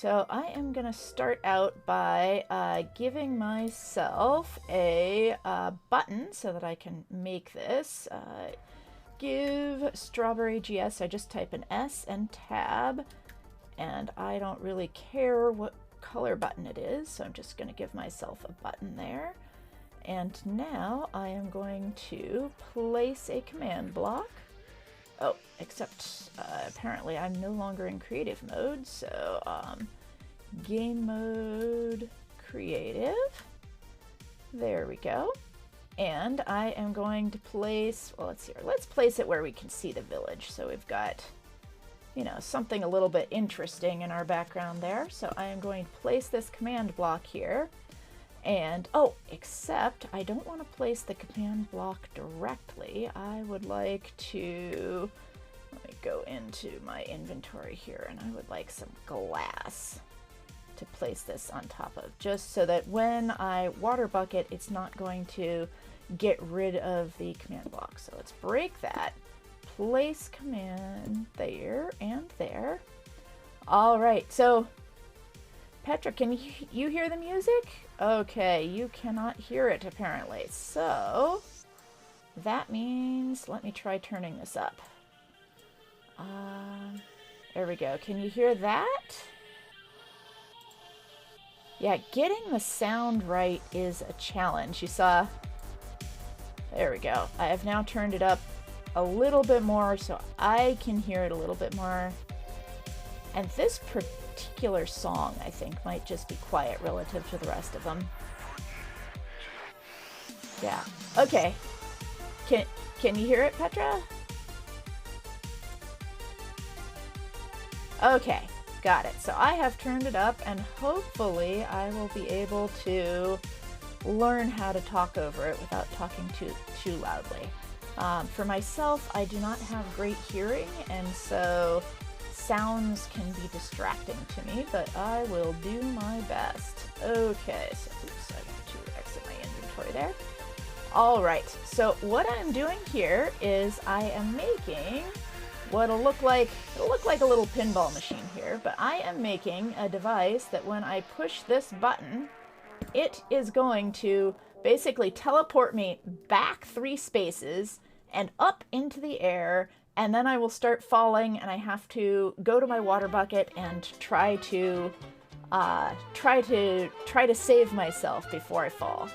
So I am going to start out by giving myself a button so that I can make this. Give strawberry GS, I just type an S and tab, and I don't really care what color button it is, so I'm just going to give myself a button there. And now I am going to place a command block. Oh, except apparently I'm no longer in creative mode, so game mode, creative. There we go. And I am going to place, well, let's see here. Let's place it where we can see the village. So we've got, you know, something a little bit interesting in our background there. So I am going to place this command block here. And, oh, except I don't want to place the command block directly. I would like to, let me go into my inventory here, and I would like some glass to place this on top of, just so that when I water bucket, it's not going to get rid of the command block. So let's break that. Place command there and there. All right, so Petra, can you hear the music? Okay, you cannot hear it apparently. So that means, let me try turning this up. There we go. Can you hear that? Yeah, getting the sound right is a challenge. You saw, there we go. I have now turned it up a little bit more so I can hear it a little bit more. And this particular song, I think, might just be quiet relative to the rest of them. Yeah, okay. Can you hear it, Petra? Okay. Got it. So I have turned it up, and hopefully I will be able to learn how to talk over it without talking too loudly. For myself, I do not have great hearing, and so sounds can be distracting to me, but I will do my best. Okay, so oops, I have to exit my inventory there. All right, so what I'm doing here is I am making what'll look like, it'll look like a little pinball machine here, but I am making a device that when I push this button, it is going to basically teleport me back 3 spaces and up into the air, and then I will start falling, and I have to go to my water bucket and try to save myself before I fall.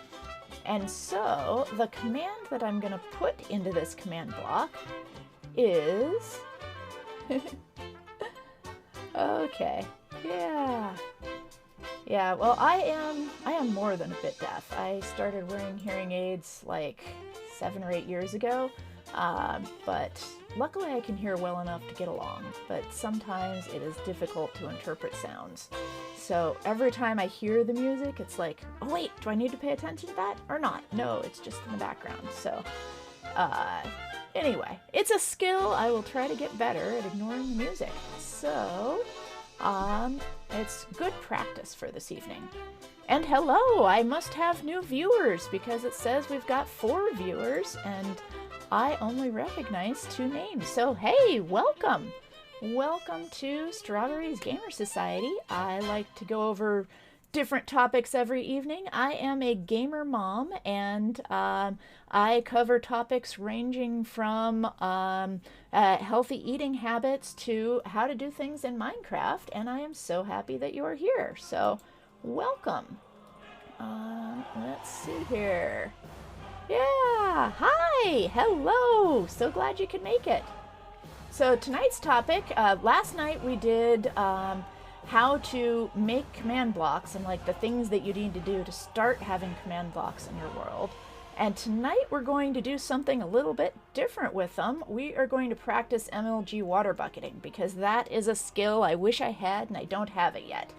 And so the command that I'm going to put into this command block is okay, yeah, well, I am more than a bit deaf. I started wearing hearing aids like 7 or 8 years ago, but luckily I can hear well enough to get along, but sometimes it is difficult to interpret sounds. So every time I hear the music, it's like, oh wait, do I need to pay attention to that or not? No, it's just in the background. So anyway, it's a skill. I will try to get better at ignoring the music. So, it's good practice for this evening. And hello, I must have new viewers because it says we've got 4 viewers and I only recognize 2 names. So, hey, welcome. Welcome to Strawberry's Gamer Society. I like to go over different topics every evening. I am a gamer mom, and I cover topics ranging from healthy eating habits to how to do things in Minecraft, and I am so happy that you are here. So, welcome. Let's see here. Yeah, hi, hello. So glad you could make it. So tonight's topic, last night we did how to make command blocks and like the things that you need to do to start having command blocks in your world. And tonight we're going to do something a little bit different with them. We are going to practice MLG water bucketing because that is a skill I wish I had and I don't have it yet.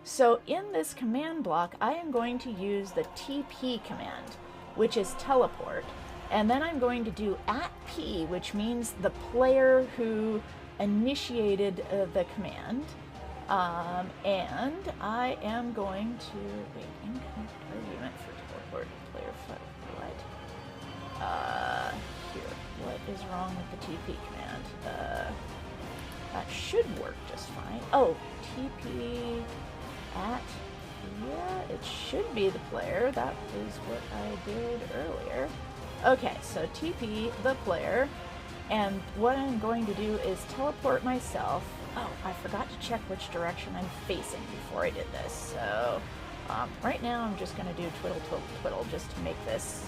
So in this command block, I am going to use the TP command, which is teleport. And then I'm going to do @P, which means the player who initiated the command. And I am going to, wait, incorrect argument for teleport player what? Here, what is wrong with the TP command? That should work just fine. Oh, TP at, yeah, it should be the player. That is what I did earlier. Okay, so TP the player, and what I'm going to do is teleport myself. Oh, I forgot to check which direction I'm facing before I did this. So right now I'm just going to do twiddle, twiddle, twiddle just to make this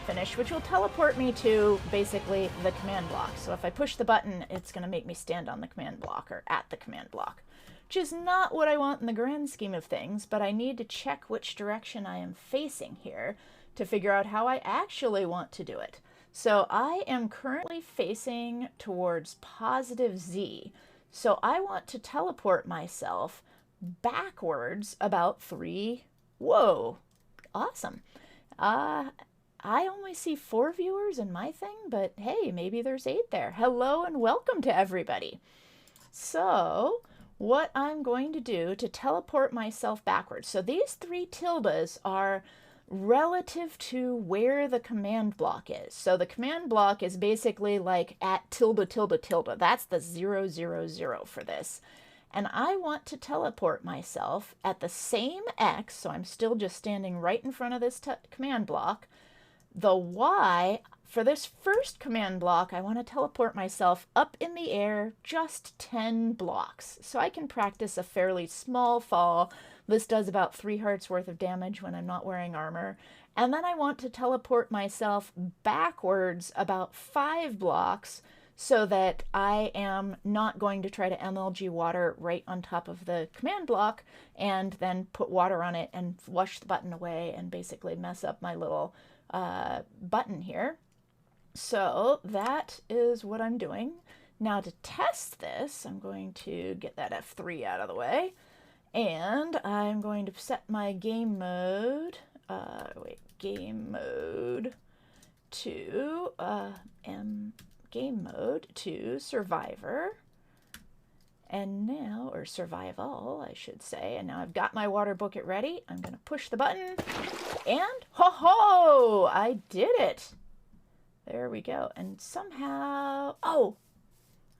finish, which will teleport me to basically the command block. So if I push the button, it's going to make me stand on the command block or at the command block, which is not what I want in the grand scheme of things, but I need to check which direction I am facing here to figure out how I actually want to do it. So I am currently facing towards positive Z. So I want to teleport myself backwards about 3. Whoa, awesome. I only see 4 viewers in my thing, but hey, maybe there's 8 there. Hello and welcome to everybody. So what I'm going to do to teleport myself backwards. So these 3 tildes are relative to where the command block is. So the command block is basically like at tilde, tilde, tilde. That's the 0, 0, 0 for this. And I want to teleport myself at the same X, so I'm still just standing right in front of this command block. The Y, for this first command block, I want to teleport myself up in the air just 10 blocks. So I can practice a fairly small fall. This does about 3 hearts worth of damage when I'm not wearing armor. And then I want to teleport myself backwards about 5 blocks so that I am not going to try to MLG water right on top of the command block and then put water on it and flush the button away and basically mess up my little button here. So that is what I'm doing. Now to test this, I'm going to get that F3 out of the way. And I'm going to set my game mode, game mode to Survivor. And now, or Survival, I should say. And now I've got my water bucket ready. I'm going to push the button and ho-ho! I did it. There we go. And somehow, oh,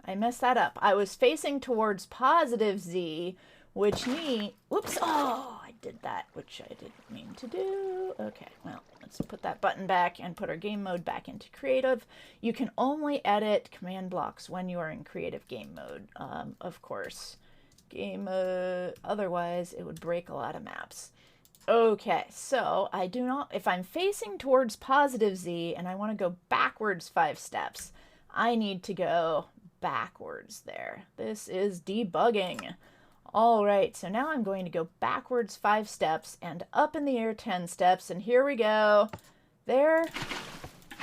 I messed that up. I was facing towards positive Z, which means, whoops, oh, I did that, which I didn't mean to do. Okay, well, let's put that button back and put our game mode back into creative. You can only edit command blocks when you are in creative game mode, of course. Game mode, otherwise it would break a lot of maps. Okay, so I do not, if I'm facing towards positive Z and I want to go backwards 5 steps, I need to go backwards there. This is debugging. All right, so now I'm going to go backwards 5 steps and up in the air 10 steps, and here we go. There.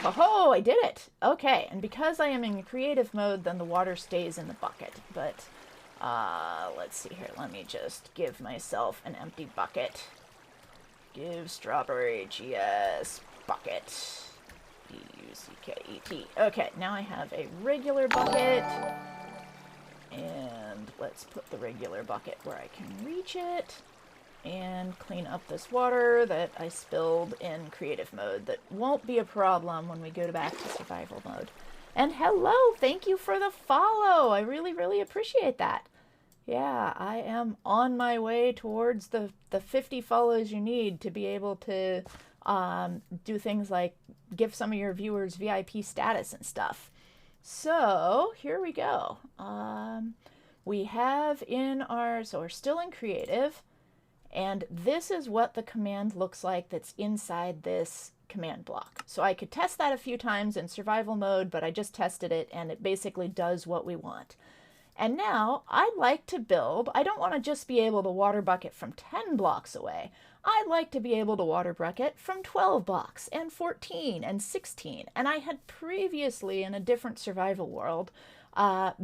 Oh, I did it. Okay, and because I am in creative mode, then the water stays in the bucket. But let's see here. Let me just give myself an empty bucket. Give strawberry GS bucket. B-U-C-K-E-T. Okay, now I have a regular bucket. And let's put the regular bucket where I can reach it. And clean up this water that I spilled in creative mode. That won't be a problem when we go back to survival mode. And hello, thank you for the follow. I really, really appreciate that. Yeah, I am on my way towards the 50 follows you need to be able to do things like give some of your viewers VIP status and stuff. So here we go. We have in our, so we're still in creative, and this is what the command looks like that's inside this command block. So I could test that a few times in survival mode, but I just tested it and it basically does what we want. And now I'd like to build, I don't want to just be able to water bucket from 10 blocks away. I'd like to be able to water bucket from 12 blocks and 14 and 16. And I had previously in a different survival world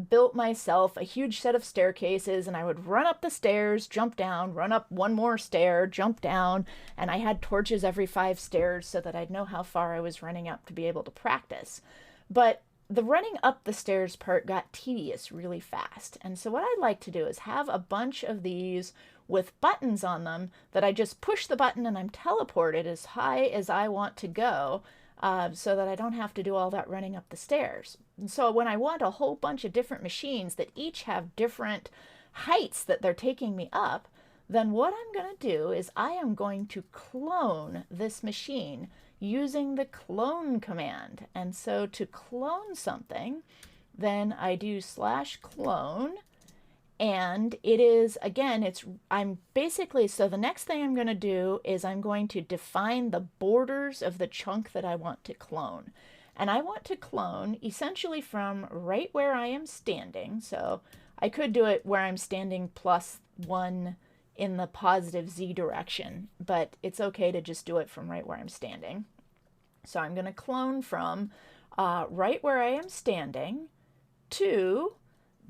built myself a huge set of staircases, and I would run up the stairs, jump down, run up one more stair, jump down, and I had torches every 5 stairs so that I'd know how far I was running up to be able to practice. But the running up the stairs part got tedious really fast. And so what I'd like to do is have a bunch of these with buttons on them that I just push the button and I'm teleported as high as I want to go. so that I don't have to do all that running up the stairs. And so when I want a whole bunch of different machines that each have different heights that they're taking me up, then what I'm going to do is I am going to clone this machine using the clone command. And so to clone something, then I do /clone, and it is, again, I'm basically, so the next thing I'm going to do is I'm going to define the borders of the chunk that I want to clone. And I want to clone essentially from right where I am standing. So I could do it where I'm standing +1 in the positive Z direction, but it's okay to just do it from right where I'm standing. So I'm going to clone from right where I am standing to,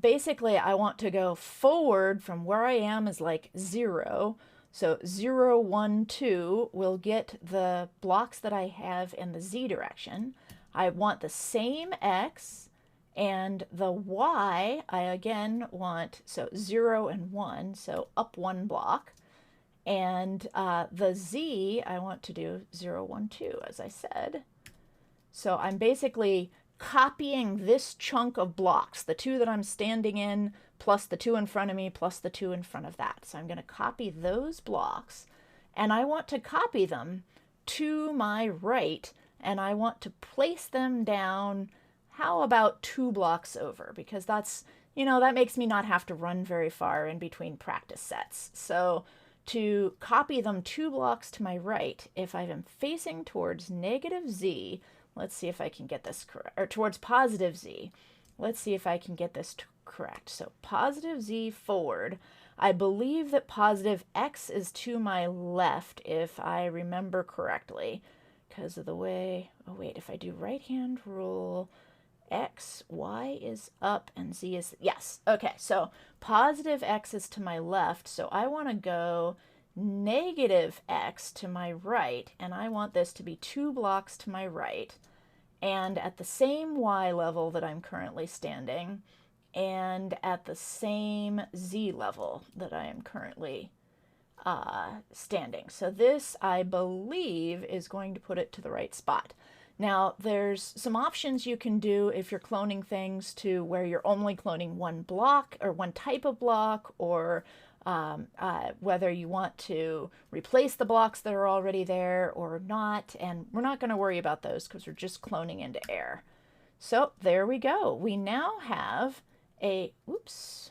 basically I want to go forward from where I am is like 0. So 0, 1, 2 will get the blocks that I have in the Z direction. I want the same X, and the Y, I again want, so 0 and 1, so up 1 block. And the Z, I want to do 0, 1, 2, as I said. So I'm basically copying this chunk of blocks, the 2 that I'm standing in, plus the 2 in front of me, plus the 2 in front of that. So I'm going to copy those blocks, and I want to copy them to my right, and I want to place them down, how about 2 blocks over, because that's, that makes me not have to run very far in between practice sets. So to copy them 2 blocks to my right, if I am facing towards -Z, let's see if I can get this correct, or towards positive Z. Let's see if I can get this correct. So positive Z forward. I believe that positive X is to my left, if I remember correctly, because of the way, oh wait, if I do right hand rule, X, Y is up, and Z is, yes, okay, so positive X is to my left, so I want to go -X to my right, and I want this to be 2 blocks to my right, and at the same Y level that I'm currently standing, and at the same Z level that I am currently standing. So this, I believe, is going to put it to the right spot. Now, there's some options you can do if you're cloning things to where you're only cloning one block or one type of block, or whether you want to replace the blocks that are already there or not. And we're not going to worry about those because we're just cloning into air. So there we go. We now have a, oops,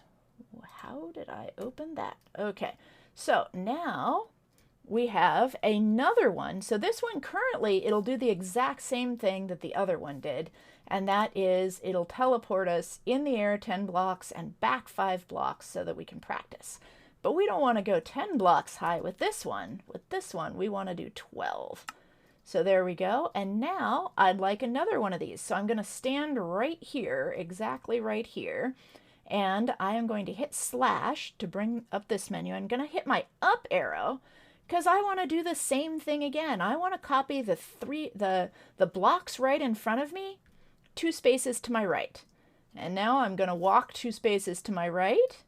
how did I open that? Okay, so now we have another one. So this one currently, it'll do the exact same thing that the other one did, and that is it'll teleport us in the air 10 blocks and back 5 blocks so that we can practice. But we don't want to go 10 blocks high with this one. With this one, we want to do 12. So there we go. And now I'd like another one of these. So I'm going to stand right here, exactly right here, and I am going to hit slash to bring up this menu. I'm going to hit my up arrow, because I want to do the same thing again. I want to copy the blocks right in front of me 2 spaces to my right. And now I'm going to walk 2 spaces to my right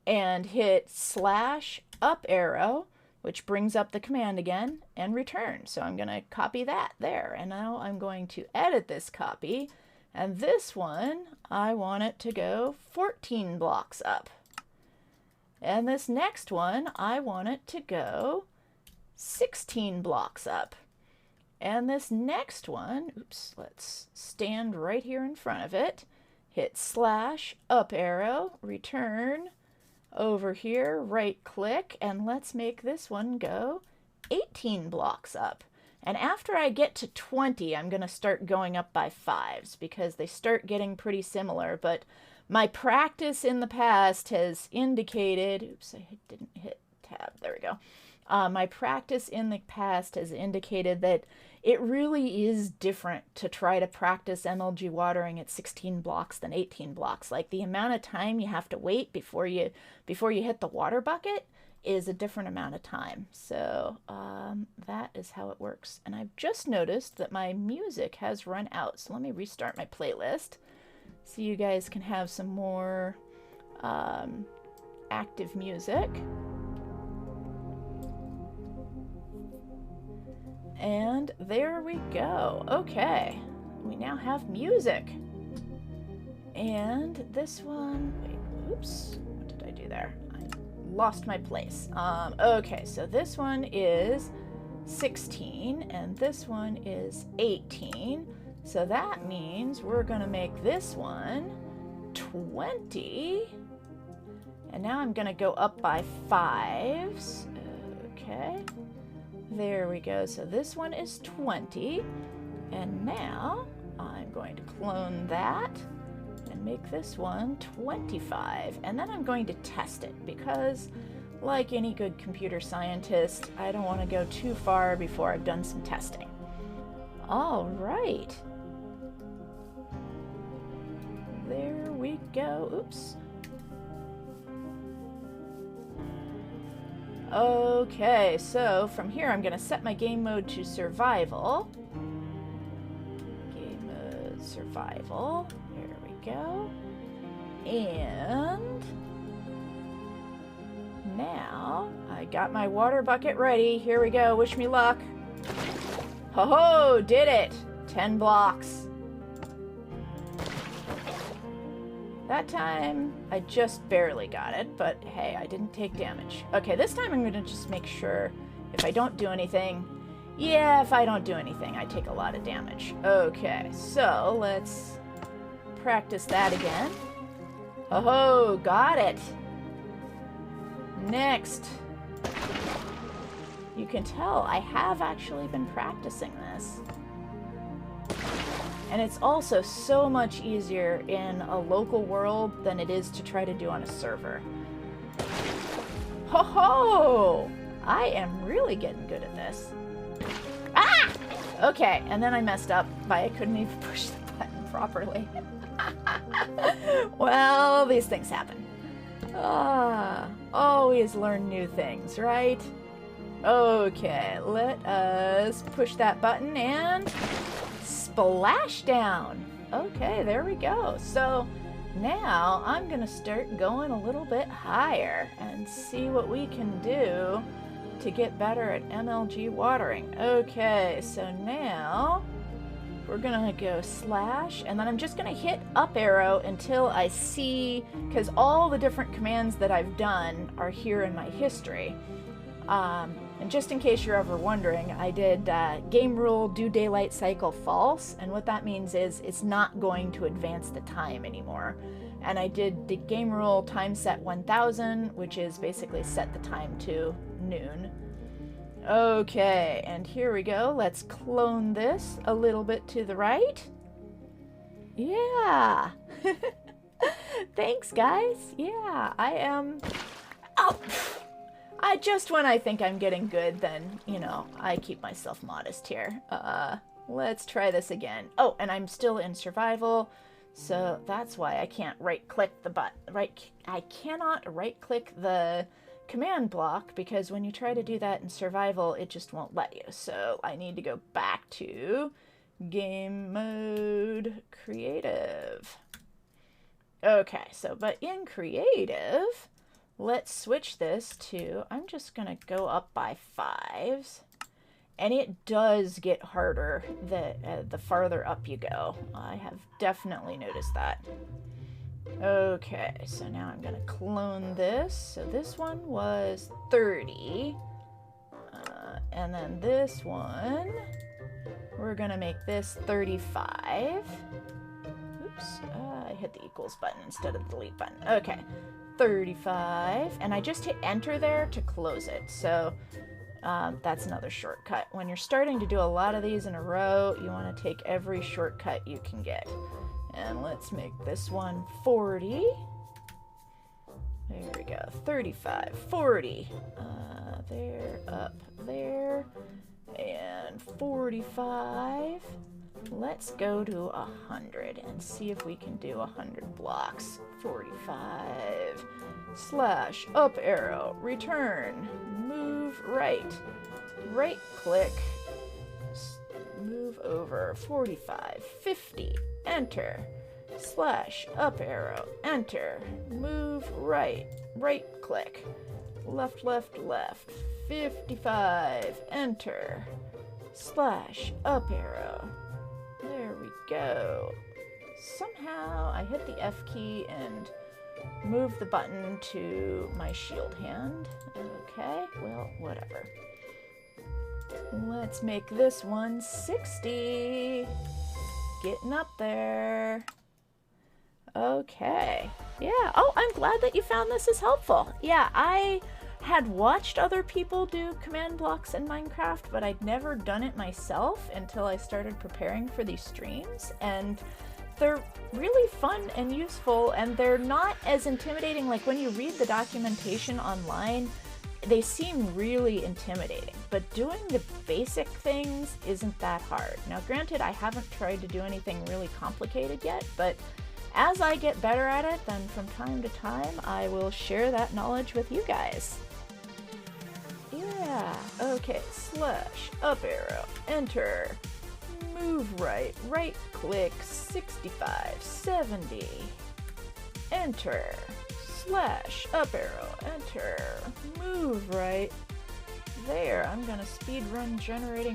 and hit slash up arrow, which brings up the command again, and return. So I'm going to copy that there. And now I'm going to edit this copy. And this one, I want it to go 14 blocks up. And this next one, I want it to go 16 blocks up. And this next one, oops, let's stand right here in front of it, hit slash up arrow, return, over here, right click, and let's make this one go 18 blocks up. And after I get to 20, I'm going to start going up by 5s because they start getting pretty similar, but my practice in the past has indicated, oops, I didn't hit tab, there we go. My practice in the past has indicated that it really is different to try to practice MLG watering at 16 blocks than 18 blocks. Like the amount of time you have to wait before you hit the water bucket is a different amount of time. So that is how it works. And I've just noticed that my music has run out. So let me restart my playlist so you guys can have some more active music. And there we go. Okay. We now have music. And this one, wait, oops. What did I do there? I lost my place. Okay, so this one is 16 and this one is 18. So that means we're gonna make this one 20. And now I'm gonna go up by 5s. Okay. There we go. So this one is 20. And now I'm going to clone that and make this one 25. And then I'm going to test it because, like any good computer scientist, I don't want to go too far before I've done some testing. All right. There we go. Oops. Okay, so from here I'm going to set my game mode to survival. Game mode survival. There we go. And now I got my water bucket ready. Here we go. Wish me luck. Ho-ho! Did it! 10 blocks. That time, I just barely got it, but hey, I didn't take damage. Okay, this time I'm gonna just make sure if I don't do anything, if I don't do anything, I take a lot of damage. Okay, so let's practice that again. Oh, got it. Next. You can tell I have actually been practicing this. And it's also so much easier in a local world than it is to try to do on a server. Ho ho! I am really getting good at this. Ah! Okay, and then I messed up by I couldn't even push the button properly. Well, these things happen. Always learn new things, right? Okay, let us push that button and splashdown. Okay, there we go. So now I'm gonna start going a little bit higher and see what we can do to get better at MLG watering. Okay, so now we're gonna go slash, and then I'm just gonna hit up arrow until I see, because all the different commands that I've done are here in my history. And just in case you're ever wondering, I did game rule do daylight cycle false, and what that means is it's not going to advance the time anymore. And I did the game rule time set 1000, which is basically set the time to noon. Okay, and here we go. Let's clone this a little bit to the right. Yeah. Thanks, guys. Yeah, I am... Oh! Just when I think I'm getting good, then, you know, I keep myself modest here. Let's try this again. Oh, and I'm still in survival, so that's why I can't right-click the button. I cannot right-click the command block, because when you try to do that in survival, it just won't let you. So I need to go back to game mode creative. Okay, so, but in creative... let's switch this to, I'm just going to go up by 5s. And it does get harder the farther up you go. I have definitely noticed that. Okay, so now I'm going to clone this. So this one was 30. And then this one, we're going to make this 35. Oops, I hit the equals button instead of the delete button. Okay. 35, and I just hit enter there to close it. So that's another shortcut. When you're starting to do a lot of these in a row, you want to take every shortcut you can get. And let's make this one 40. There we go. 35, 40. There, up there, and 45. Let's go to 100 and see if we can do 100 blocks. 45, slash, up arrow, return, move right, right click, move over, 45, 50, enter, slash, up arrow, enter, move right, right click, left, left, left, 55, enter, slash up arrow. There we go. Somehow I hit the F key and moved the button to my shield hand. Okay, well, whatever. Let's make this one 60. Getting up there. Okay. Yeah. Oh, I'm glad that you found this is helpful. Yeah, I had watched other people do command blocks in Minecraft, but I'd never done it myself until I started preparing for these streams, and they're really fun and useful, and they're not as intimidating. Like when you read the documentation online, they seem really intimidating, but doing the basic things isn't that hard. Now, granted, I haven't tried to do anything really complicated yet, but as I get better at it, then from time to time, I will share that knowledge with you guys. Yeah, okay, slash, up arrow, enter, move right, right click, 65, 70, enter, slash, up arrow, enter, move right. There, I'm gonna speed run generating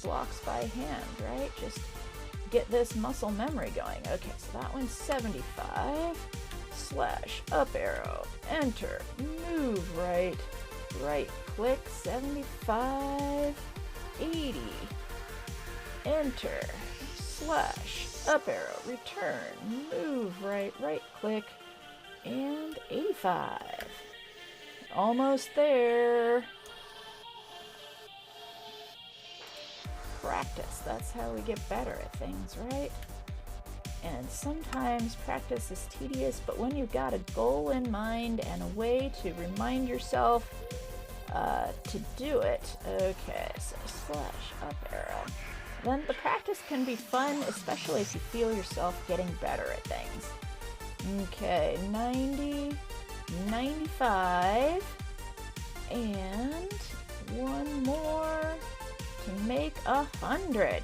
blocks by hand, right? Just get this muscle memory going. Okay, so that one's 75, slash, up arrow, enter, move right, right click, 75, 80, enter, slash, up arrow, return, move right, right click, and 85. Almost there. Practice, that's how we get better at things, right? And sometimes practice is tedious, but when you've got a goal in mind and a way to remind yourself to do it. Okay, so slash up arrow. Then the practice can be fun, especially if you feel yourself getting better at things. Okay, 90, 95, and one more to make 100.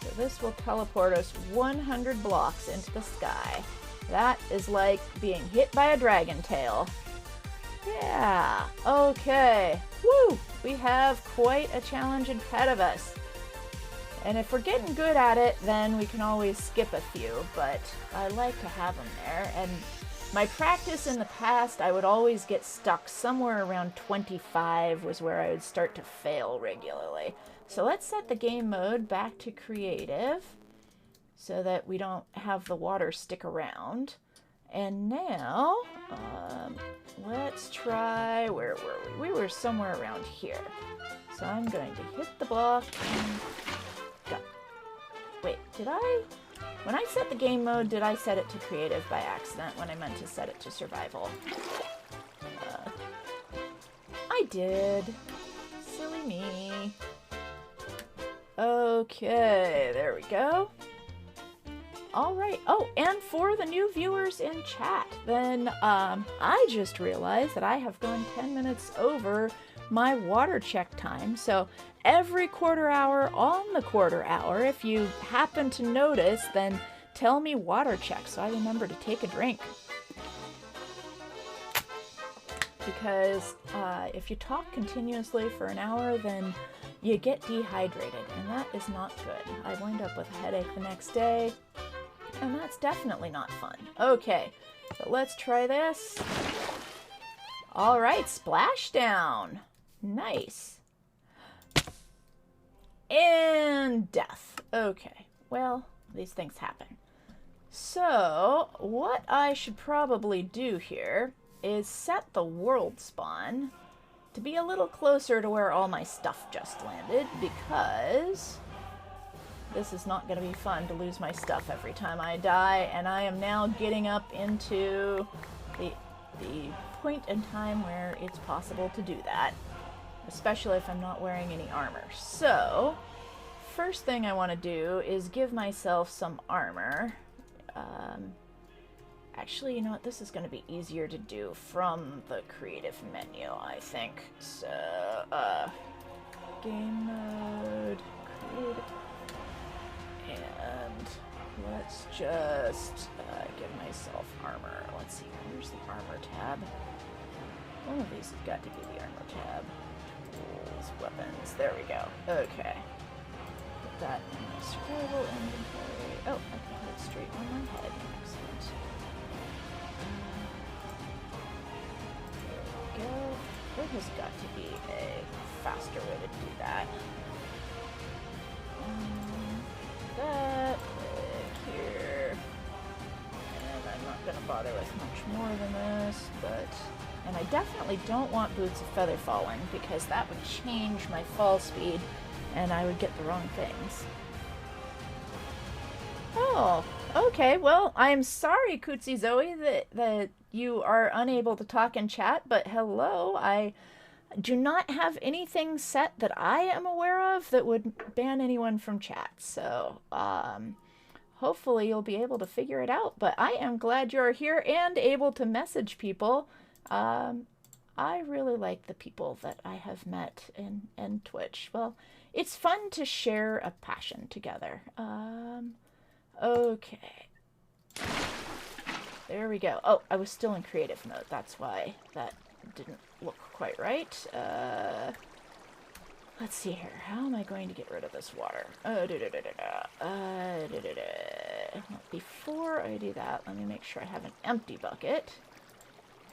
So this will teleport us 100 blocks into the sky. That is like being hit by a dragon tail. Yeah, okay. Woo! We have quite a challenge ahead of us. And if we're getting good at it, then we can always skip a few, but I like to have them there. And my practice in the past, I would always get stuck somewhere around 25 was where I would start to fail regularly. So let's set the game mode back to creative so that we don't have the water stick around. And now, let's try, where were we? We were somewhere around here. So I'm going to hit the block and go. Wait, when I set the game mode, did I set it to creative by accident when I meant to set it to survival? I did. Silly me. Okay, there we go. All right. Oh, and for the new viewers in chat, then I just realized that I have gone 10 minutes over my water check time. So every quarter hour on the quarter hour, if you happen to notice, then tell me water check so I remember to take a drink. Because if you talk continuously for an hour, then you get dehydrated, and that is not good. I wind up with a headache the next day, and that's definitely not fun. Okay, so let's try this. All right, splashdown. Nice. And death. Okay, well, these things happen. So, what I should probably do here is set the world spawn to be a little closer to where all my stuff just landed, because this is not going to be fun to lose my stuff every time I die, and I am now getting up into the point in time where it's possible to do that, especially if I'm not wearing any armor. So, first thing I want to do is give myself some armor. Actually, you know what? This is going to be easier to do from the creative menu, I think. So, game mode, creative, and let's just give myself armor. Let's see, where's the armor tab? One of these has got to be the armor tab. tools, weapons. There we go. Okay. Put that in my survival inventory. Oh, I can put it straight on my head. Excellent. There we go. There has got to be a faster way to do that. That here. And I'm not going to bother with much more than this, but... And I definitely don't want Boots of Feather Falling, because that would change my fall speed, and I would get the wrong things. Oh, okay, well, I'm sorry, Kootsie Zoe, that you are unable to talk and chat, but hello, I do not have anything set that I am aware of that would ban anyone from chat, so, hopefully you'll be able to figure it out, but I am glad you're here and able to message people. I really like the people that I have met in Twitch. Well, it's fun to share a passion together. Okay. There we go. Oh, I was still in creative mode. That's why that didn't look quite right. Let's see here. How am I going to get rid of this water? Before I do that, let me make sure I have an empty bucket.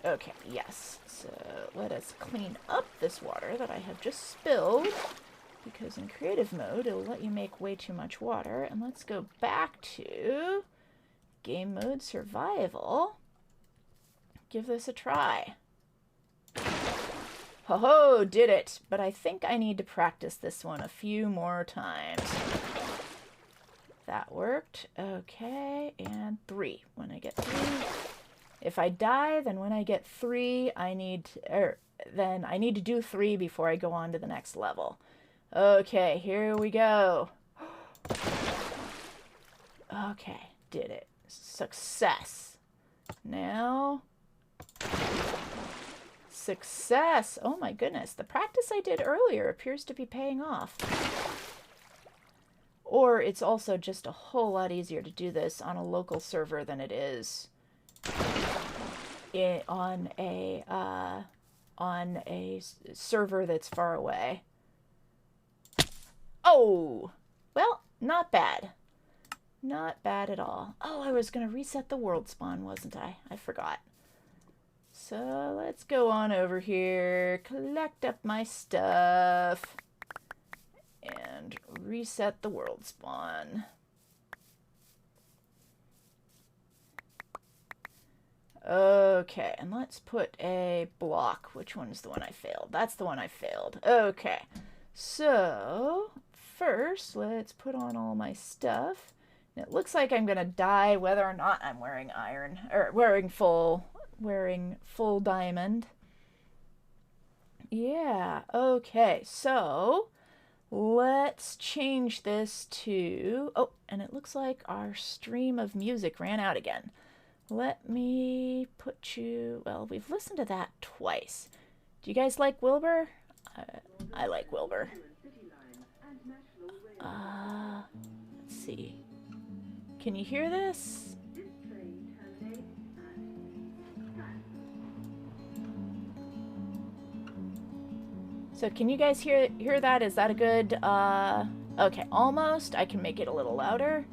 Okay, yes. So let us clean up this water that I have just spilled, because in creative mode it'll let you make way too much water. And let's go back to game mode survival. Give this a try. Ho ho, did it! But I think I need to practice this one a few more times. That worked. Okay, and 3. When I get 3. If I die, then when I get 3, I need to do 3 before I go on to the next level. Okay, here we go. Okay, did it. Success. Now, success. Oh my goodness, the practice I did earlier appears to be paying off. Or it's also just a whole lot easier to do this on a local server than it is on a server that's far away. Oh, well, not bad. Not bad at all. Oh, I was going to reset the world spawn, wasn't I? I forgot. So let's go on over here, collect up my stuff, and reset the world spawn. Okay, and let's put a block. Which one's the one I failed? That's the one I failed. Okay, so first let's put on all my stuff. It looks like I'm gonna die whether or not I'm wearing iron, or wearing full diamond. Yeah, okay, so let's change this to, oh, and it looks like our stream of music ran out again. Let me put you, well, we've listened to that twice. Do you guys like Wilbur? I like Wilbur. Let's see. Can you hear this? So can you guys hear that? Is that a good, okay, almost. I can make it a little louder.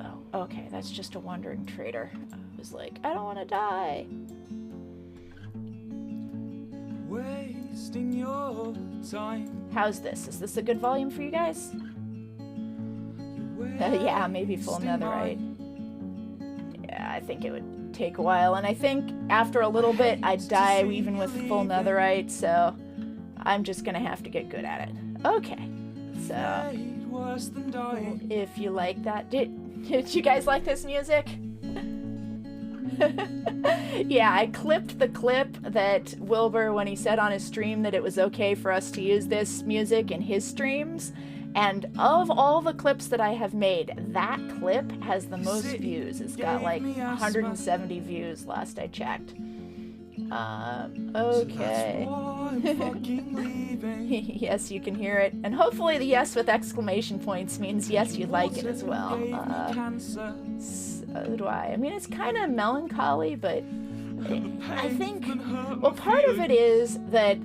Oh, okay, that's just a wandering trader. I was like, I don't want to die. Wasting your time. How's this? Is this a good volume for you guys? Yeah, maybe full netherite. Yeah, I think it would take a while, and I think after a little bit I'd die even with full netherite, so I'm just gonna have to get good at it. Okay, so if you like that, did you guys like this music? Yeah, I clipped the clip that Wilbur, when he said on his stream that it was okay for us to use this music in his streams, and of all the clips that I have made, that clip has the most views. It's got like 170 views last I checked. Okay. Yes, you can hear it. And hopefully the yes with exclamation points means yes, you like it as well. So do I. I mean, it's kind of melancholy, but I think, well, part of it is that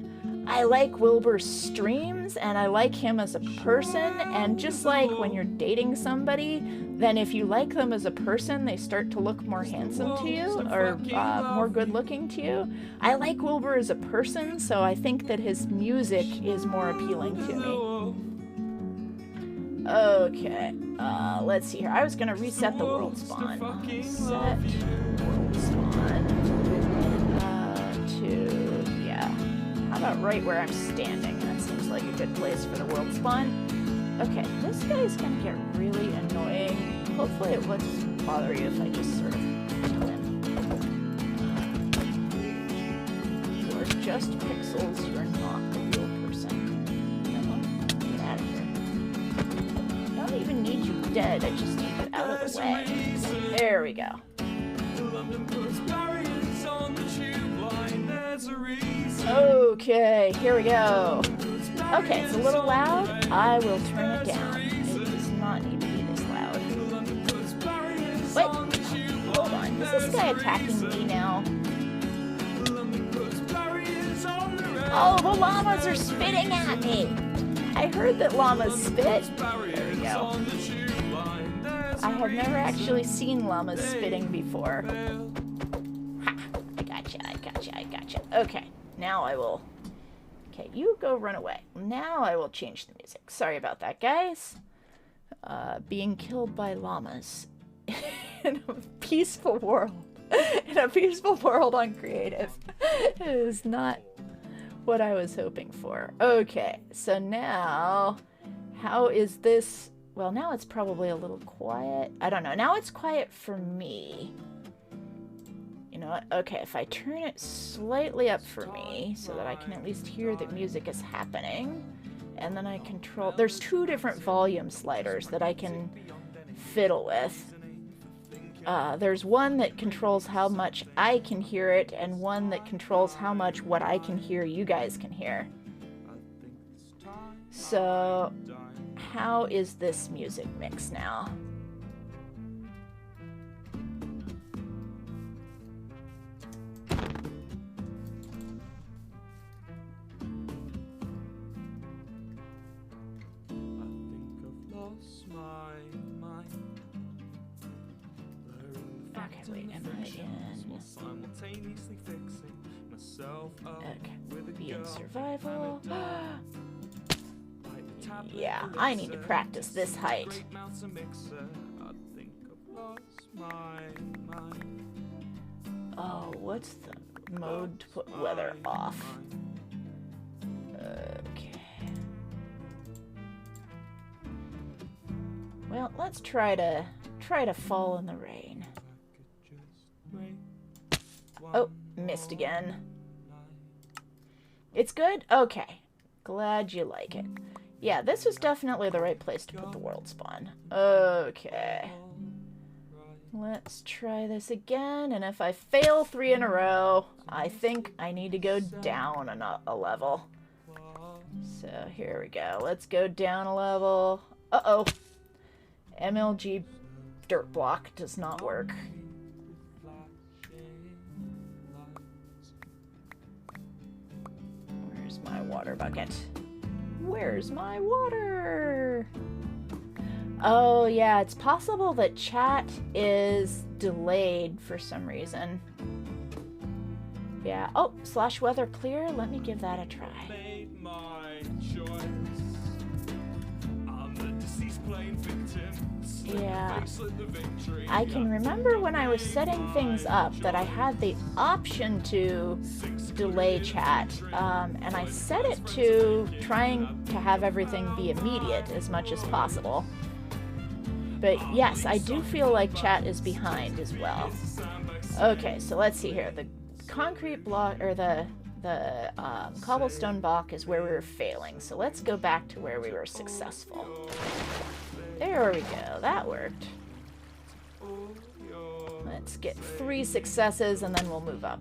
I like Wilbur's streams and I like him as a person, and just like when you're dating somebody, then if you like them as a person, they start to look more handsome to you, or more good looking to you. I like Wilbur as a person, so I think that his music is more appealing to me. Okay, let's see here. I was gonna reset the world spawn. Set world spawn to, yeah. How about right where I'm standing? That seems like a good place for the world spawn. Okay, this guy's gonna get really annoying. Hopefully it wouldn't bother you if I just sort of kill him. You are just pixels, you are not a real person. No, get out of here. I don't even need you dead, I just need you out of the way. There we go. Okay, here we go. Okay, it's a little loud. I will turn it down. It does not need to be this loud. Wait, hold on. Is this guy attacking me now? Oh, the llamas are spitting at me. I heard that llamas spit. There we go. I have never actually seen llamas spitting before. Ha! I gotcha, I gotcha, I gotcha. Okay, now I will... Okay, you go run away. Now I will change the music. Sorry about that, guys. Being killed by llamas in a peaceful world. In a peaceful world on creative. Is not what I was hoping for. Okay, so now, how is this? Well, now it's probably a little quiet. I don't know. Now it's quiet for me. You know what? Okay, if I turn it slightly up for me so that I can at least hear that music is happening, and then I control... There's two different volume sliders that I can fiddle with. There's one that controls how much I can hear it, and one that controls how much what I can hear you guys can hear. So, how is this music mix now? Okay, wait, am I in? Okay, be in survival. Yeah, I need to practice this height. Oh, what's the mode to put weather off? Okay. Well, let's try to fall in the rain. Oh, missed again. It's good? Okay. Glad you like it. Yeah, this was definitely the right place to put the world spawn. Okay. Let's try this again, and if I fail 3 in a row, I think I need to go down a level. So here we go. Let's go down a level. Uh-oh. MLG dirt block does not work. Where's my water bucket? Where's my water? Oh yeah, it's possible that chat is delayed for some reason. Yeah. Oh, slash weather clear. Let me give that a try. Yeah. I can remember when I was setting things up that I had the option to delay chat, and I set it to trying to have everything be immediate as much as possible. But yes, I do feel like chat is behind as well. Okay, so let's see here. The concrete block, or the cobblestone block is where we were failing. So let's go back to where we were successful. There we go. That worked. Let's get 3 successes and then we'll move up.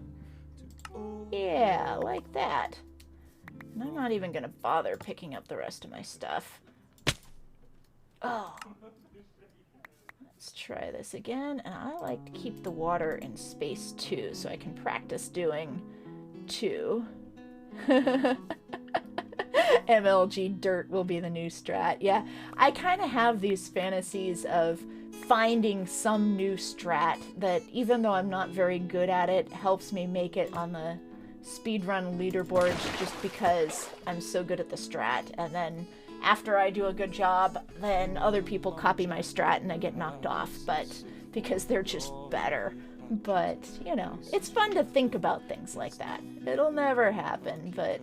Yeah, like that. And I'm not even going to bother picking up the rest of my stuff. Oh. Let's try this again. And I like to keep the water in space 2 so I can practice doing 2. MLG Dirt will be the new strat. Yeah, I kind of have these fantasies of finding some new strat that, even though I'm not very good at it, helps me make it on the speedrun leaderboards just because I'm so good at the strat. And then after I do a good job, then other people copy my strat and I get knocked off, but because they're just better. But, you know, it's fun to think about things like that. It'll never happen, but...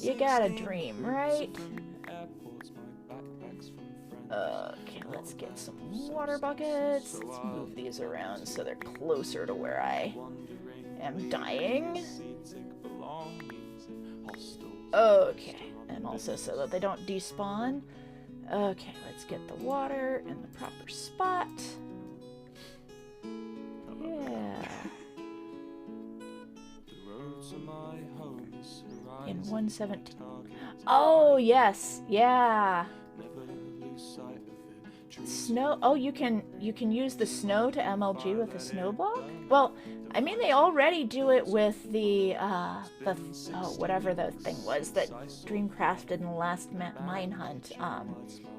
you got a dream, right? Okay, let's get some water buckets. Let's move these around so they're closer to where I am dying. Okay, and also so that they don't despawn. Okay, let's get the water in the proper spot. Yeah. In 117. Oh, yes. Yeah. Snow. Oh, you can use the snow to MLG with a snow block? Well, I mean, they already do it with the whatever the thing was that Dream crafted in the last mine hunt,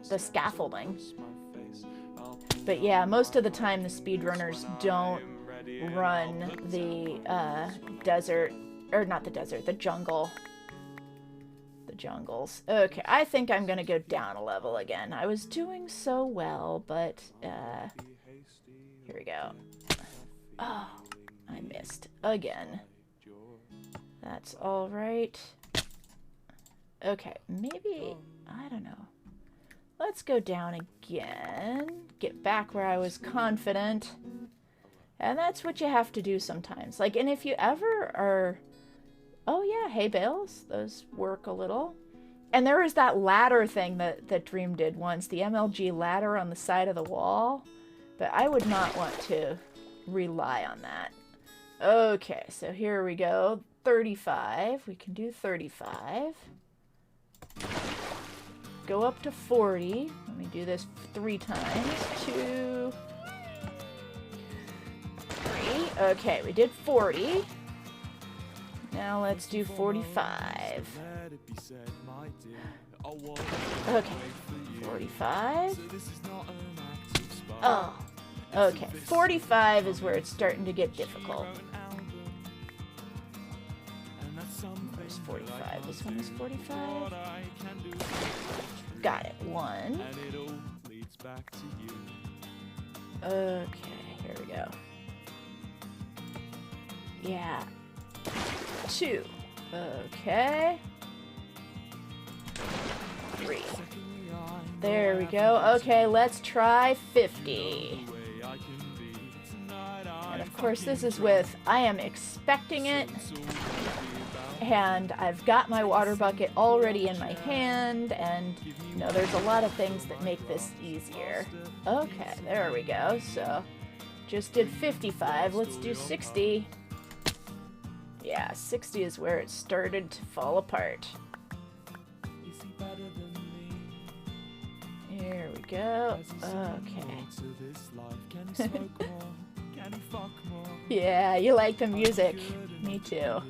the scaffolding. But yeah, most of the time the speedrunners don't run the desert, or not the desert, the jungle. The jungles. Okay, I think I'm gonna go down a level again. I was doing so well, but here we go. Oh, I missed again. That's all right. Okay, maybe, I don't know. Let's go down again. Get back where I was confident. And that's what you have to do sometimes. Like, and if you ever are... Oh yeah, hay bales. Those work a little. And there was that ladder thing that Dream did once. The MLG ladder on the side of the wall. But I would not want to rely on that. Okay, so here we go. 35. We can do 35. Go up to 40. Let me do this 3 times. 2, 3. Okay, we did 40. Now let's do 45. Okay, 45. Oh, okay. 45 is where it's starting to get difficult. Where's 45? This one is 45. Got it. 1. Okay, here we go. Yeah. 2. Okay. 3. There we go. Okay, let's try 50. And of course this is with, I am expecting it. And I've got my water bucket already in my hand. And, you know, there's a lot of things that make this easier. Okay, there we go. So, just did 55. Let's do 60. Yeah, 60 is where it started to fall apart. Here we go. Okay. Yeah, you like the music. Me too.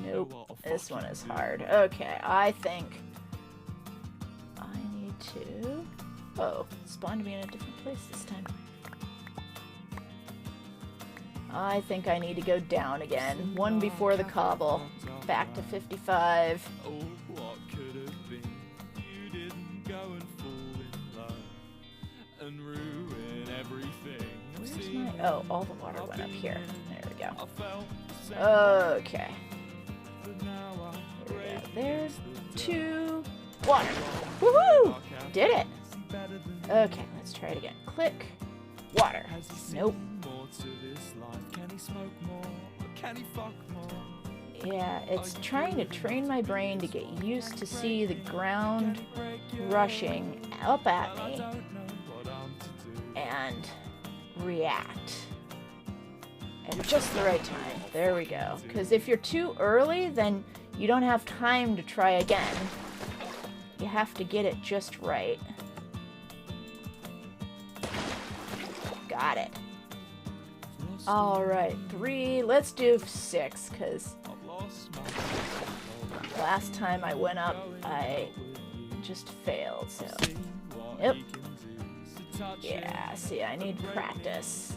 Nope, this one is hard. Okay, I think I need to... Oh, it spawned me in a different place this time. I think I need to go down again. One before the cobble. Back to 55. Where's my... Oh, all the water went up here. There we go. Okay. Here we go. There's 2. Water. Woohoo! Did it. Okay, let's try it again. Click. Water. Nope. Yeah, it's trying to train my brain to get used to see the ground rushing up at me and react at just the right time. There we go. Because if you're too early, then you don't have time to try again. You have to get it just right. Got it. Alright, 3. Let's do 6, because last time I went up, I just failed, so... Yep. Yeah, see, I need practice.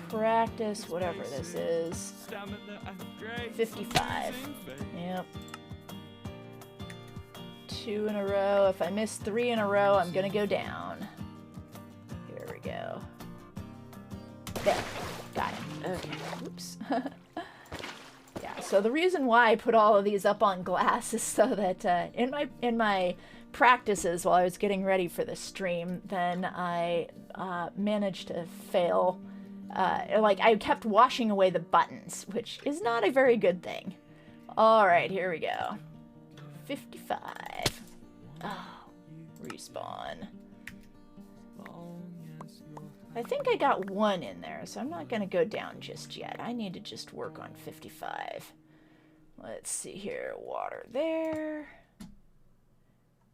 Practice, whatever this is. 55. Yep. 2 in a row. If I miss 3 in a row, I'm gonna go down. Here we go. There. Got it. Okay. Oops. Yeah, so the reason why I put all of these up on glass is so that in my practices while I was getting ready for the stream, then I managed to fail. Like, I kept washing away the buttons, which is not a very good thing. Alright, here we go. 55. Oh, respawn. I think I got 1 in there, so I'm not going to go down just yet. I need to just work on 55. Let's see here. Water there.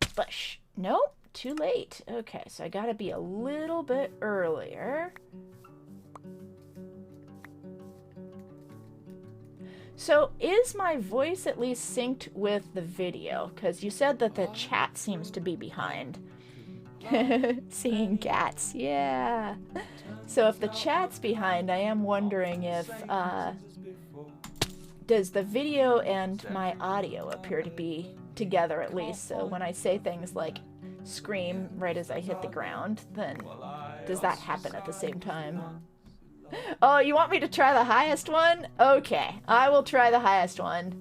Splash. Nope, too late. Okay, so I got to be a little bit earlier. So is my voice at least synced with the video? Because you said that the chat seems to be behind. Seeing cats, yeah. So if the chat's behind, I am wondering if, does the video and my audio appear to be together at least? So when I say things like scream right as I hit the ground, then does that happen at the same time? Oh, you want me to try the highest one? Okay, I will try the highest one.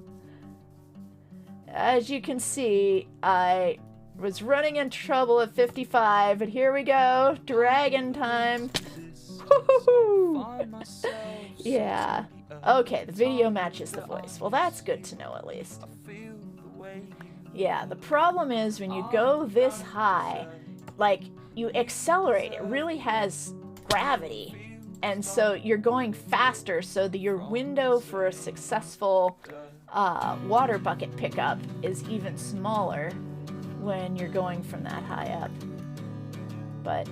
As you can see, I was running in trouble at 55, but here we go. Dragon time. Yeah. Okay, the video matches the voice. Well, that's good to know at least. Yeah, the problem is when you go this high, like, you accelerate. It really has gravity. And so you're going faster, so that your window for a successful water bucket pickup is even smaller when you're going from that high up. But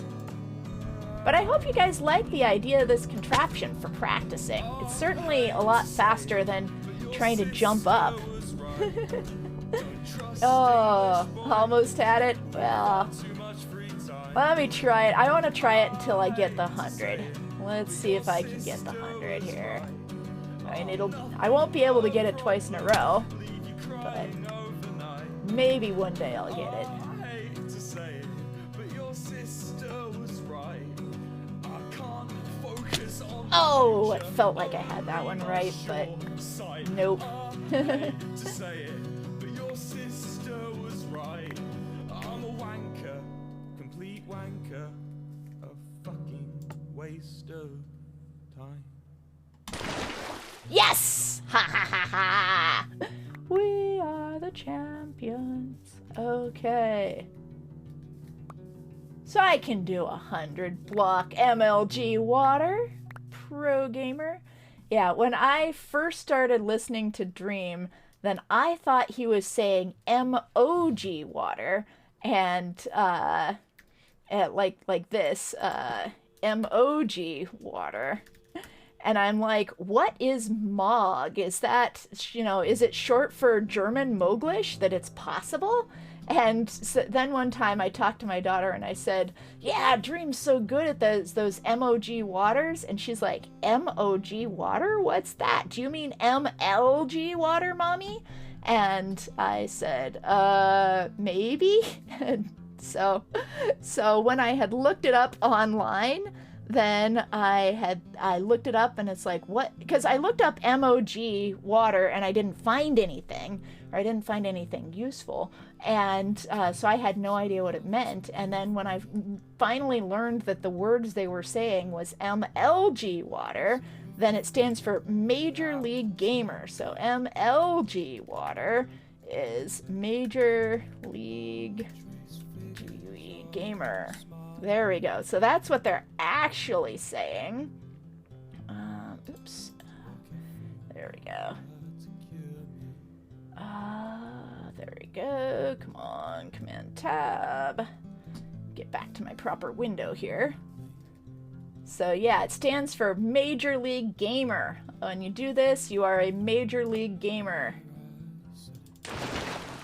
I hope you guys like the idea of this contraption for practicing. It's certainly a lot faster than trying to jump up. Oh, almost had it? Well, let me try it. I want to try it until I get the 100. Let's see if I can get the 100 here. I mean, I won't be able to get it twice in a row, but maybe one day I'll get it. Oh, it felt like I had that one right, but nope. Waste of time. Yes! Ha ha ha ha! We are the champions. Okay. So I can do 100 block MLG Water. Pro gamer. Yeah, when I first started listening to Dream, then I thought he was saying MOG Water, and like this, MOG Water. And I'm like, what is MOG? Is that, is it short for German Moglish, that it's possible? And so then one time I talked to my daughter and I said, yeah, Dream's so good at those MOG waters. And she's like, MOG water? What's that? Do you mean MLG water, mommy? And I said, maybe. So when I had looked it up online, then I looked it up and it's like, what? Because I looked up MOG water and I didn't find anything, or I didn't find anything useful. And so I had no idea what it meant. And then when I finally learned that the words they were saying was MLG water, then it stands for Major League Gamer. So MLG water is Major League gamer. There we go. So that's what they're actually saying. Oops. There we go. There we go. Come on, Command Tab. Get back to my proper window here. So yeah, it stands for Major League Gamer. When you do this, you are a Major League Gamer.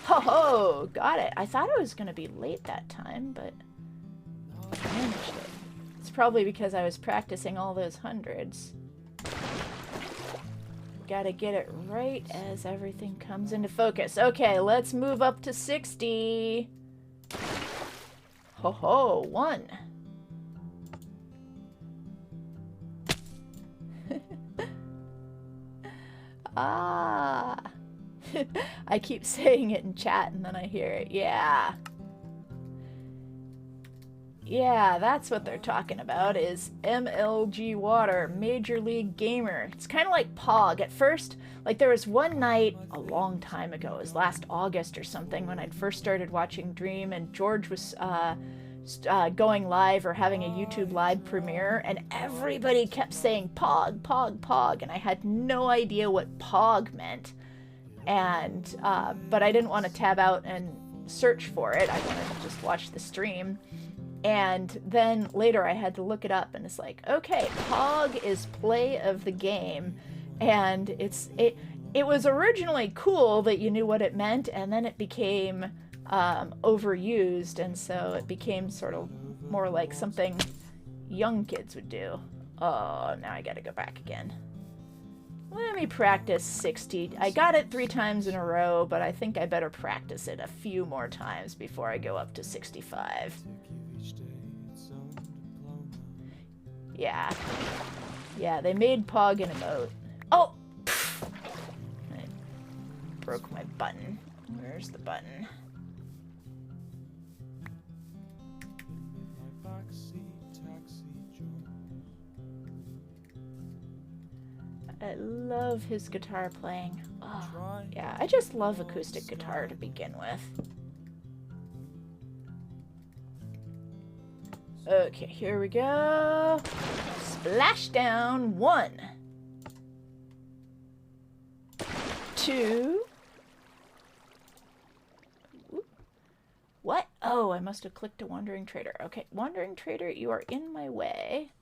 Ho ho! Got it. I thought it was going to be late that time, but I managed it. It's probably because I was practicing all those hundreds. Gotta get it right as everything comes into focus. Okay, let's move up to 60. Ho ho, 1. Ah. I keep saying it in chat and then I hear it. Yeah. Yeah, that's what they're talking about, is MLG Water, Major League Gamer. It's kind of like POG. At first, like there was one night a long time ago, it was last August or something, when I'd first started watching Dream, and George was going live or having a YouTube live premiere, and everybody kept saying POG, POG, POG, and I had no idea what POG meant. And, but I didn't want to tab out and search for it. I wanted to just watch the stream. And then later I had to look it up, and it's like, okay, POG is play of the game, and it was originally cool that you knew what it meant, and then it became overused, and so it became sort of more like something young kids would do. Oh, now I gotta go back again. Let me practice 60. I got it 3 times in a row, but I think I better practice it a few more times before I go up to 65. Yeah. Yeah, they made POG an emote. Oh! Pfft. I broke my button. Where's the button? I love his guitar playing. Oh, yeah, I just love acoustic guitar to begin with. Okay, here we go. Splashdown. 1, 2. What? Oh, I must have clicked a Wandering Trader. Okay, Wandering Trader, you are in my way.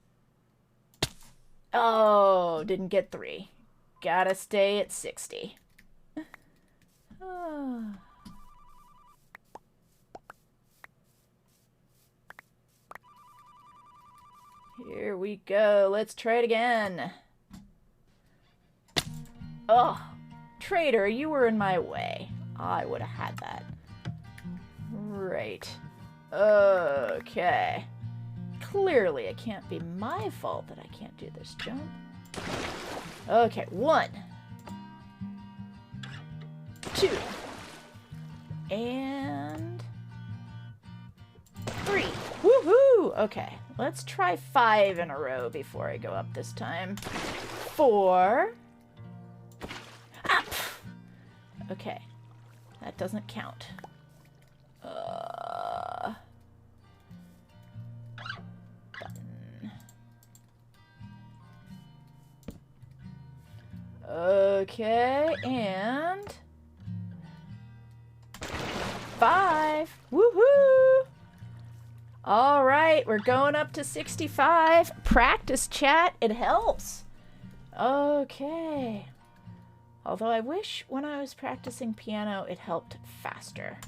Oh, didn't get 3. Gotta stay at 60. Oh. Here we go. Let's try it again. Oh, Trader, you were in my way. I would have had that. Right. Okay. Clearly, it can't be my fault that I can't do this jump. Okay, 1, 2, and 3. Woohoo! Okay, let's try 5 in a row before I go up this time. 4. Ah! Okay, that doesn't count. Button. Okay, and 5. Woohoo! All right, we're going up to 65. Practice, chat. It helps. Okay. Although I wish when I was practicing piano, it helped faster.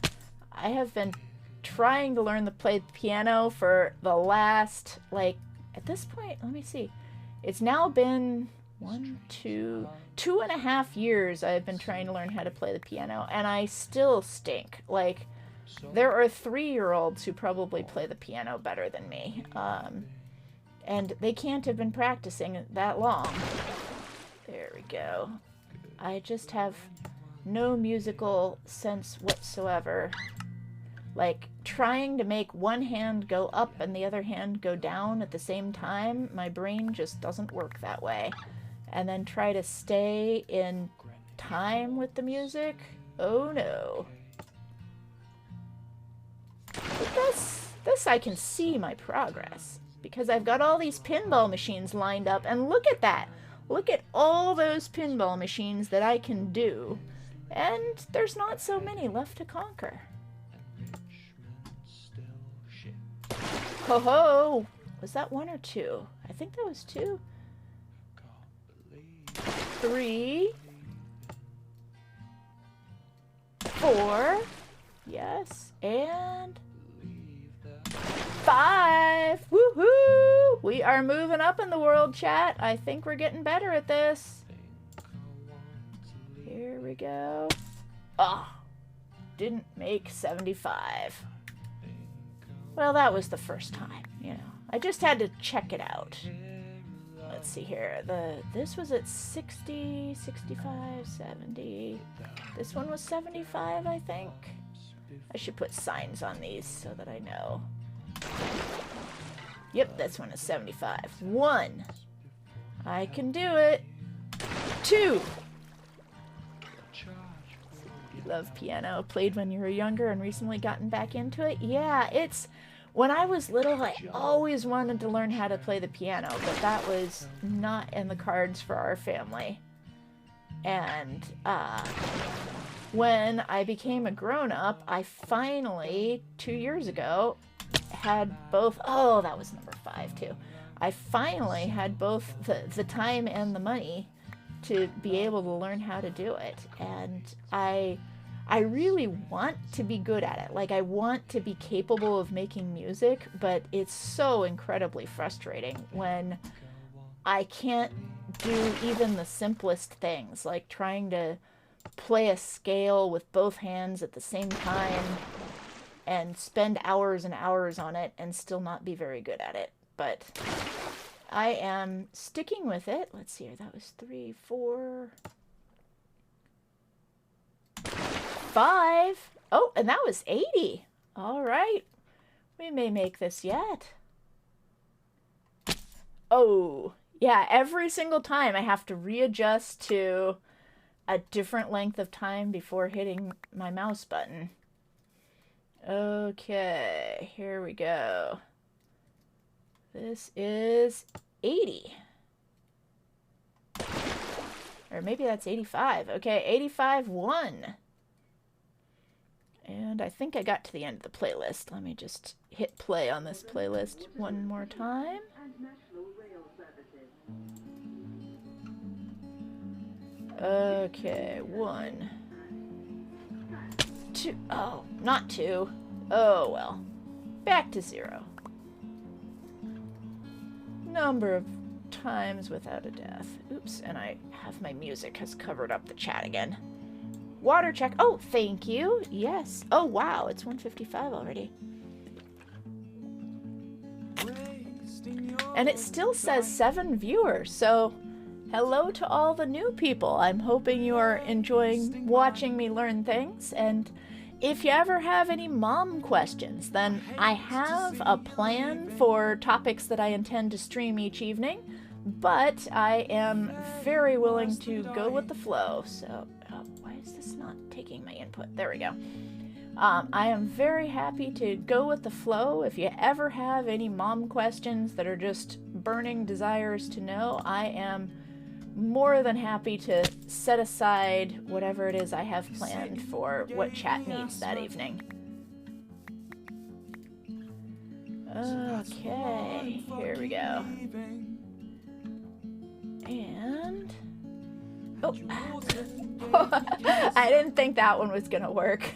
I have been trying to learn to play the piano for the last, like, at this point, let me see. It's now been 2.5 years I've been trying to learn how to play the piano, and I still stink. Like, there are 3-year-olds who probably play the piano better than me, and they can't have been practicing that long. There we go. I just have no musical sense whatsoever. Like, trying to make one hand go up and the other hand go down at the same time, my brain just doesn't work that way. And then try to stay in time with the music? Oh no. But This I can see my progress because I've got all these pinball machines lined up, and look at that. Look at all those pinball machines that I can do, and there's not so many left to conquer. Ho ho! Was that 1 or 2? I think that was 2. 3. 4. Yes, and 5. Woohoo! We are moving up in the world, chat. I think we're getting better at this. Here we go. Oh, didn't make 75. Well, that was the first time, you know. I just had to check it out. Let's see here. This was at 60, 65, 70. This one was 75, I think. I should put signs on these so that I know. Yep, this one is 75. 1. I can do it. 2. You love piano. Played when you were younger and recently gotten back into it? Yeah, it's... When I was little, I always wanted to learn how to play the piano, but that was not in the cards for our family. And when I became a grown-up, I finally, 2 years ago, had both... Oh, that was number 5, too. I finally had both the time and the money to be able to learn how to do it. And I really want to be good at it. Like, I want to be capable of making music, but it's so incredibly frustrating when I can't do even the simplest things, like trying to play a scale with both hands at the same time and spend hours and hours on it and still not be very good at it. But I am sticking with it. Let's see here. That was 3, 4... 5. Oh, and that was 80. All right. We may make this yet. Oh, yeah, every single time I have to readjust to a different length of time before hitting my mouse button. Okay, here we go. This is 80. Or maybe that's 85. Okay, 85, 1. And I think I got to the end of the playlist. Let me just hit play on this playlist one more time. Okay, 1, 2. Oh, not 2. Oh, well. Back to 0. Number of times without a death. Oops, and I have my music has covered up the chat again. Water check. Oh, thank you. Yes. Oh, wow. It's 1:55 already. And it still says 7 viewers. So, hello to all the new people. I'm hoping you are enjoying watching me learn things. And if you ever have any mom questions, then I have a plan for topics that I intend to stream each evening. But I am very willing to go with the flow. So... why is this not taking my input? There we go. I am very happy to go with the flow. If you ever have any mom questions that are just burning desires to know, I am more than happy to set aside whatever it is I have planned for what chat needs that evening. Okay, here we go. And... oh, I didn't think that one was gonna work.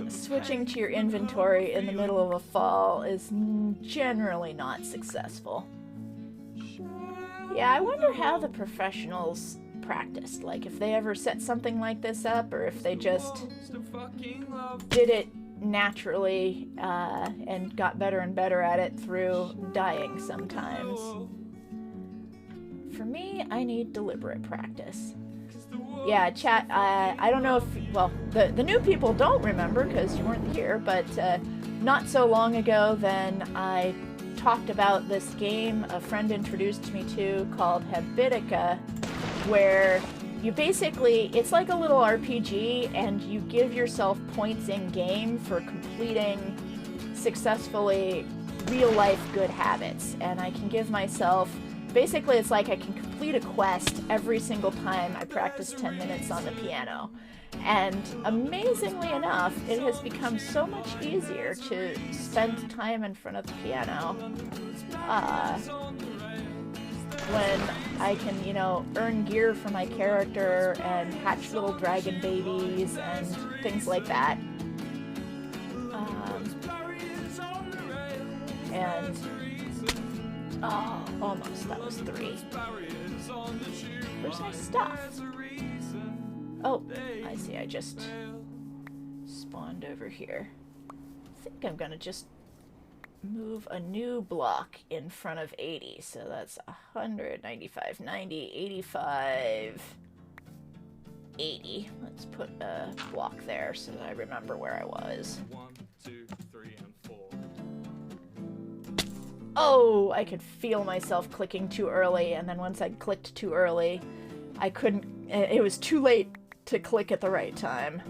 Switching to your inventory in the middle of a fall is generally not successful. Yeah, I wonder how the professionals practiced. Like, if they ever set something like this up, or if they just did it naturally and got better and better at it through dying sometimes. For me, I need deliberate practice. Yeah, chat, I don't know if, well, the new people don't remember because you weren't here, but not so long ago then I talked about this game a friend introduced me to called Habitica, where you basically, it's like a little RPG, and you give yourself points in game for completing successfully real life good habits. And I can give myself, basically it's like I can complete a quest every single time I practice 10 minutes on the piano. And amazingly enough, it has become so much easier to spend time in front of the piano when I can, you know, earn gear for my character and hatch little dragon babies and things like that. And oh, almost, that was 3. Where's my stuff? Oh, I see, I just spawned over here. I think I'm gonna just move a new block in front of 80. So that's 100, 95, 90, 85, 80. Let's put a block there so that I remember where I was. 1, 2, 3, and 4. Oh, I could feel myself clicking too early, and then once I clicked too early, I couldn't, it was too late to click at the right time.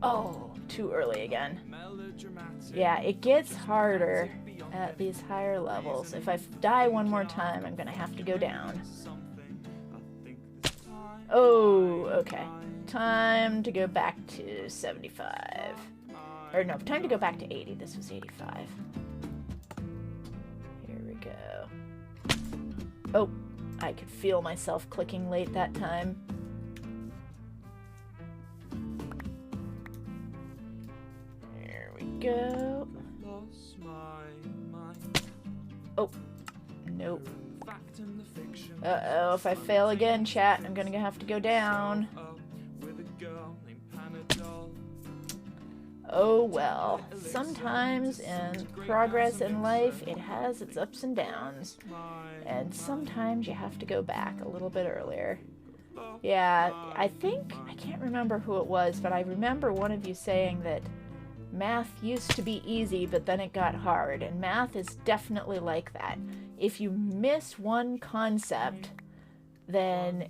Oh, too early again. Yeah, it gets harder at these higher levels. If I die one more time, I'm gonna have to go down. Oh, okay. Time to go back to 75. Or no, time to go back to 80. This was 85. Here we go. Oh, I could feel myself clicking late that time. Go. Oh, nope. Uh-oh, if I fail again, chat, I'm gonna have to go down. Oh well, sometimes in progress in life, it has its ups and downs. And sometimes you have to go back a little bit earlier. Yeah, I think, I can't remember who it was, but I remember one of you saying that math used to be easy, but then it got hard, and math is definitely like that. If you miss one concept, then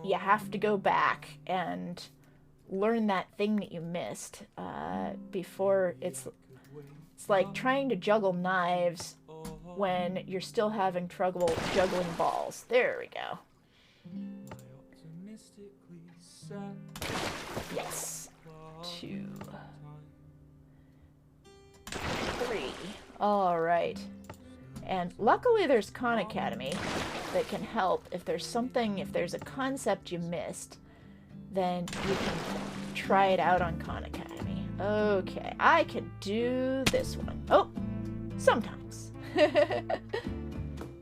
you have to go back and learn that thing that you missed before it's like trying to juggle knives when you're still having trouble juggling balls. There we go. Yes. 2, 3. All right. And luckily there's Khan Academy that can help. If there's something, if there's a concept you missed, then you can try it out on Khan Academy. Okay, I can do this one. Oh, sometimes.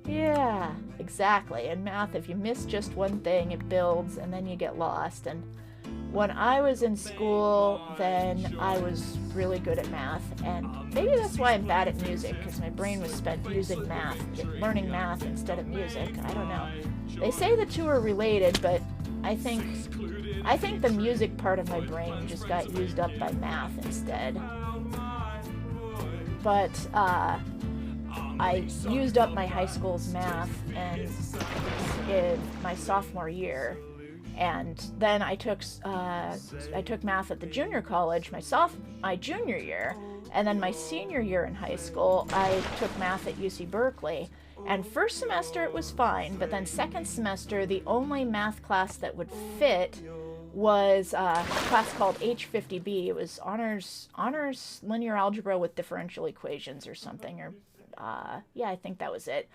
Yeah, exactly. In math, if you miss just one thing, it builds and then you get lost. And when I was in school, then I was really good at math, and maybe that's why I'm bad at music, because my brain was spent using math, learning math instead of music. I don't know. They say the two are related, but I think the music part of my brain just got used up by math instead. But I used up my high school's math and in my sophomore year. And then I took math at the junior college my junior year, and then my senior year in high school I took math at UC Berkeley. And first semester it was fine, but then second semester the only math class that would fit was a class called H50B. It was honors linear algebra with differential equations or something, or yeah, I think that was it.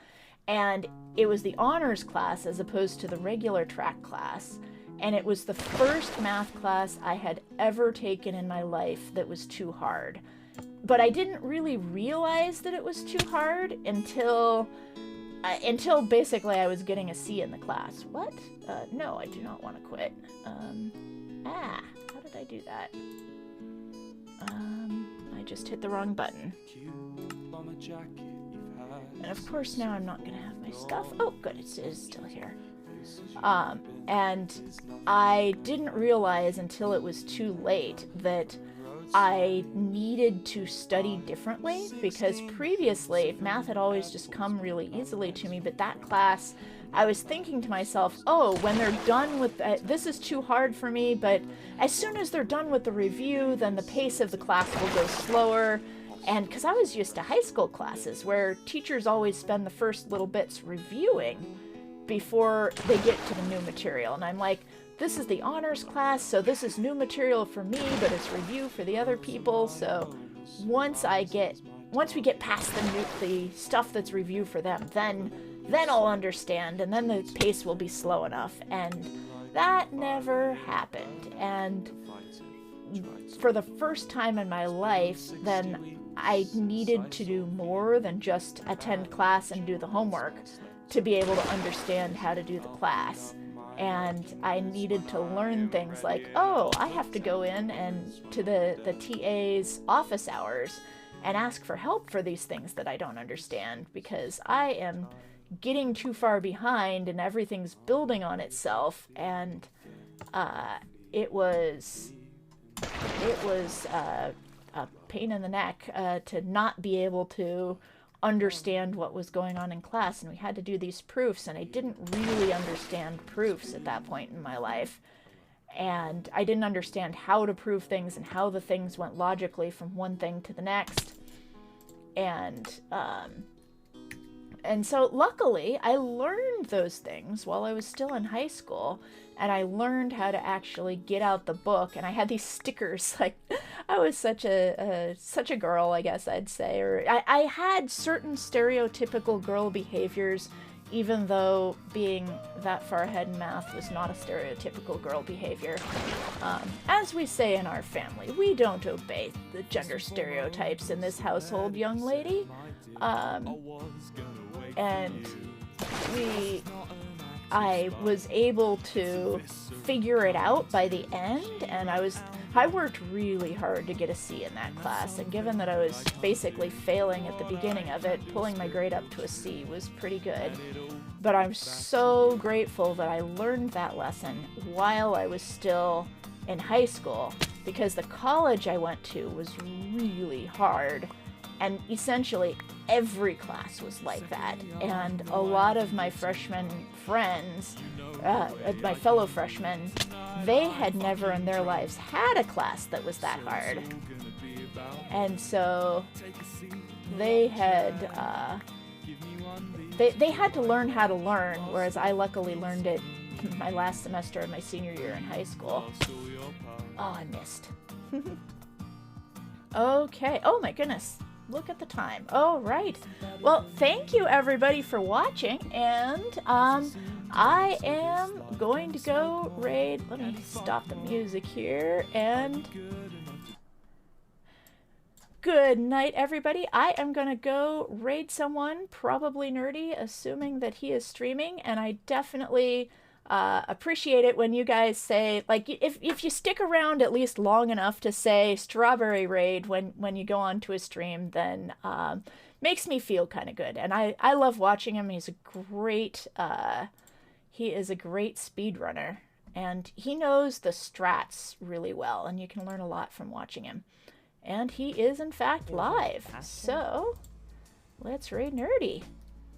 And it was the honors class as opposed to the regular track class. And it was the first math class I had ever taken in my life that was too hard. But I didn't really realize that it was too hard until basically I was getting a C in the class. What? No, I do not want to quit. How did I do that? I just hit the wrong button. And of course now I'm not going to have my stuff. Oh, good, it is still here. And I didn't realize until it was too late that I needed to study differently, because previously math had always just come really easily to me, but that class, I was thinking to myself, oh, when they're done with this is too hard for me, but as soon as they're done with the review, then the pace of the class will go slower. And because I was used to high school classes where teachers always spend the first little bits reviewing before they get to the new material. And I'm like, this is the honors class, so this is new material for me, but it's review for the other people. So once we get past the stuff that's review for them, then I'll understand, and then the pace will be slow enough. And that never happened. And for the first time in my life, then I needed to do more than just attend class and do the homework to be able to understand how to do the class. And I needed to learn things like, oh, I have to go in and to the TA's office hours and ask for help for these things that I don't understand, because I am getting too far behind and everything's building on itself. And it was a pain in the neck to not be able to understand what was going on in class. And we had to do these proofs, and I didn't really understand proofs at that point in my life. And I didn't understand how to prove things and how the things went logically from one thing to the next. And so luckily I learned those things while I was still in high school, and I learned how to actually get out the book. And I had these stickers, like I was such a girl, I guess I'd say, or I had certain stereotypical girl behaviors, even though being that far ahead in math was not a stereotypical girl behavior. As we say in our family, we don't obey the gender stereotypes in this household, young lady. And I was able to figure it out by the end, and I worked really hard to get a C in that class, and given that I was basically failing at the beginning of it, pulling my grade up to a C was pretty good. But I'm so grateful that I learned that lesson while I was still in high school, because the college I went to was really hard, and essentially every class was like that. And a lot of my freshman friends, my fellow freshmen, they had never in their lives had a class that was that hard. And so they had they had to learn how to learn, whereas I luckily learned it my last semester of my senior year in high school. Oh, I missed. Okay. Oh my goodness. Look at the time. Oh, right. Well, thank you everybody for watching, and I am going to go raid. Let me stop the music here, and good night everybody. I am going to go raid someone, probably Nerdy, assuming that he is streaming, and I definitely appreciate it when you guys say, like, if you stick around at least long enough to say strawberry raid when you go on to a stream, then makes me feel kind of good. And I love watching him. He is a great speedrunner, and he knows the strats really well, and you can learn a lot from watching him. And he is in fact live, so let's raid Nerdy.